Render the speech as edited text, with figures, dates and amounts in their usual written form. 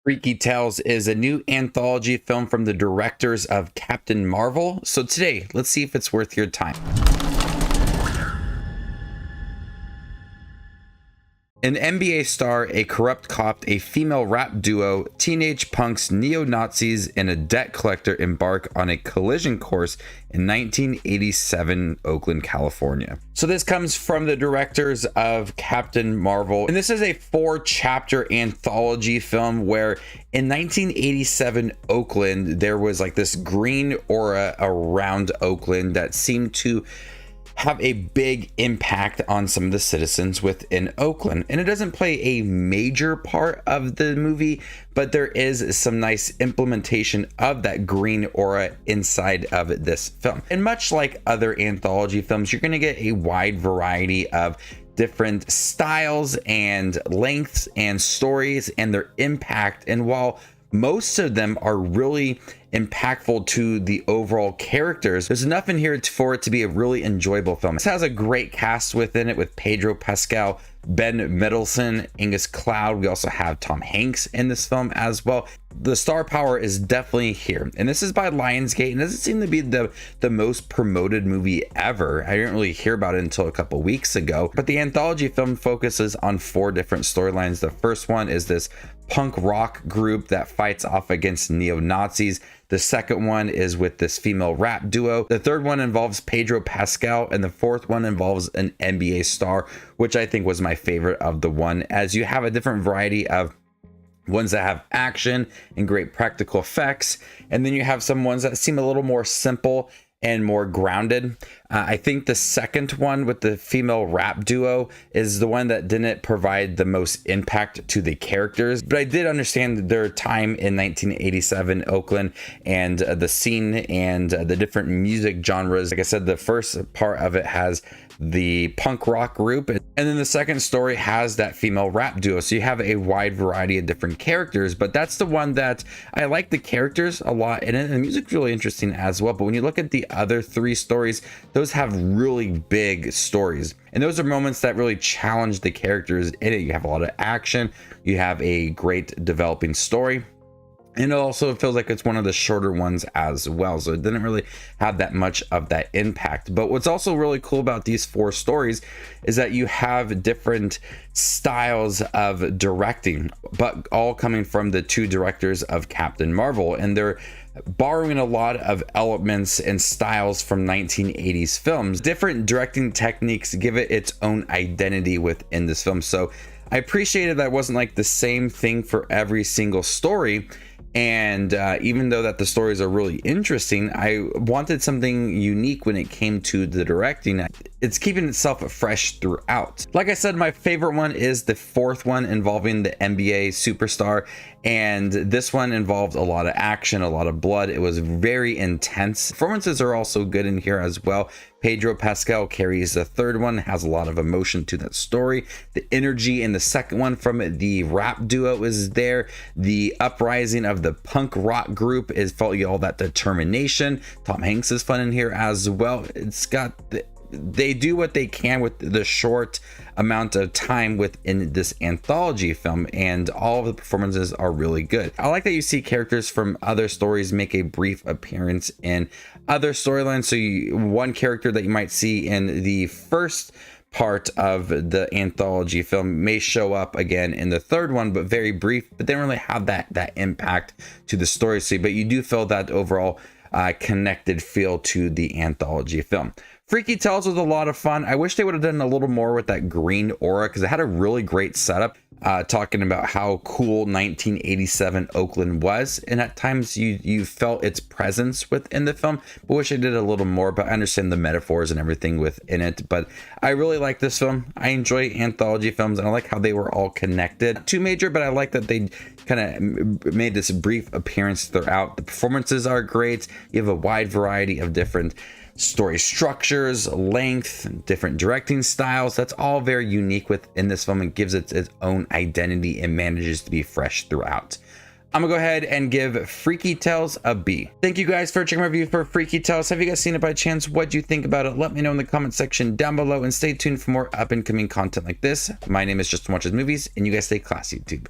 Freaky Tales is a new anthology film from the directors of Captain Marvel. So today, let's see if it's worth your time. An NBA star, a corrupt cop, a female rap duo, teenage punks, neo-Nazis, and a debt collector embark on a collision course in 1987 Oakland, California. So this comes from the directors of Captain Marvel, and this is a 4-chapter anthology film where in 1987 Oakland, there was like this green aura around Oakland that seemed to have a big impact on some of the citizens within Oakland. And it doesn't play a major part of the movie, but there is some nice implementation of that green aura inside of this film. And much like other anthology films, you're going to get a wide variety of different styles and lengths and stories and their impact. And while most of them are really impactful to the overall characters, there's enough in here for it to be a really enjoyable film. This has a great cast within it with Pedro Pascal, Ben Mendelsohn, Angus Cloud. We also have Tom Hanks in this film as well. The star power is definitely here. And this is by Lionsgate, and it doesn't seem to be the most promoted movie ever. I didn't really hear about it until a couple weeks ago. But the anthology film focuses on 4 different storylines. The first one is this punk rock group that fights off against neo-Nazis. The second one is with this female rap duo. The third one involves Pedro Pascal, and the fourth one involves an NBA star, which I think was my favorite of the one, as you have a different variety of ones that have action and great practical effects, and then you have some ones that seem a little more simple and more grounded. I think the second one with the female rap duo is the one that didn't provide the most impact to the characters, but I did understand their time in 1987 Oakland and the scene and the different music genres. Like I said, the first part of it has the punk rock group, and then the second story has that female rap duo. So you have a wide variety of different characters, but that's the one that I like the characters a lot in it, and the music's really interesting as well. But when you look at the other 3 stories, those have really big stories, and those are moments that really challenge the characters in it. You have a lot of action, you have a great developing story, and it also feels like it's one of the shorter ones as well, so it didn't really have that much of that impact. But what's also really cool about these 4 stories is that you have different styles of directing, but all coming from the 2 directors of Captain Marvel, and they're borrowing a lot of elements and styles from 1980s films. Different directing techniques give it its own identity within this film, so I appreciated that it wasn't like the same thing for every single story. And even though that the stories are really interesting, I wanted something unique when it came to the directing. It's keeping itself fresh throughout. Like I said, my favorite one is the 4th one involving the NBA superstar, and this one involved a lot of action, a lot of blood. It was very intense. Performances are also good in here as well. Pedro Pascal carries the 3rd one, has a lot of emotion to that story. The energy in the second one from the rap duo is there. The uprising of the punk rock group felt all that determination. Tom Hanks is fun in here as well. It's got they do what they can with the short amount of time within this anthology film, and all of the performances are really good. I like that you see characters from other stories make a brief appearance in other storylines. So one character that you might see in the first part of the anthology film may show up again in the 3rd one, but very brief, but they don't really have that impact to the story. So, but you do feel that overall connected feel to the anthology film. Freaky Tales was a lot of fun. I wish they would have done a little more with that green aura, because it had a really great setup, talking about how cool 1987 Oakland was, and at times you felt its presence within the film, but wish I did a little more. But I understand the metaphors and everything within it. But I really like this film. I enjoy anthology films, and I like how they were all connected. Not too major, but I like that they kind of made this brief appearance throughout. The performances are great. You have a wide variety of different story structures, length, different directing styles. That's all very unique within this film and gives it its own identity and manages to be fresh throughout. I'm gonna go ahead and give Freaky Tales a B. Thank you guys for checking my review for Freaky Tales. Have you guys seen it by chance? What do you think about it? Let me know in the comment section down below, and stay tuned for more up and coming content like this. My name is Just Watches Movies, and you guys stay classy, YouTube.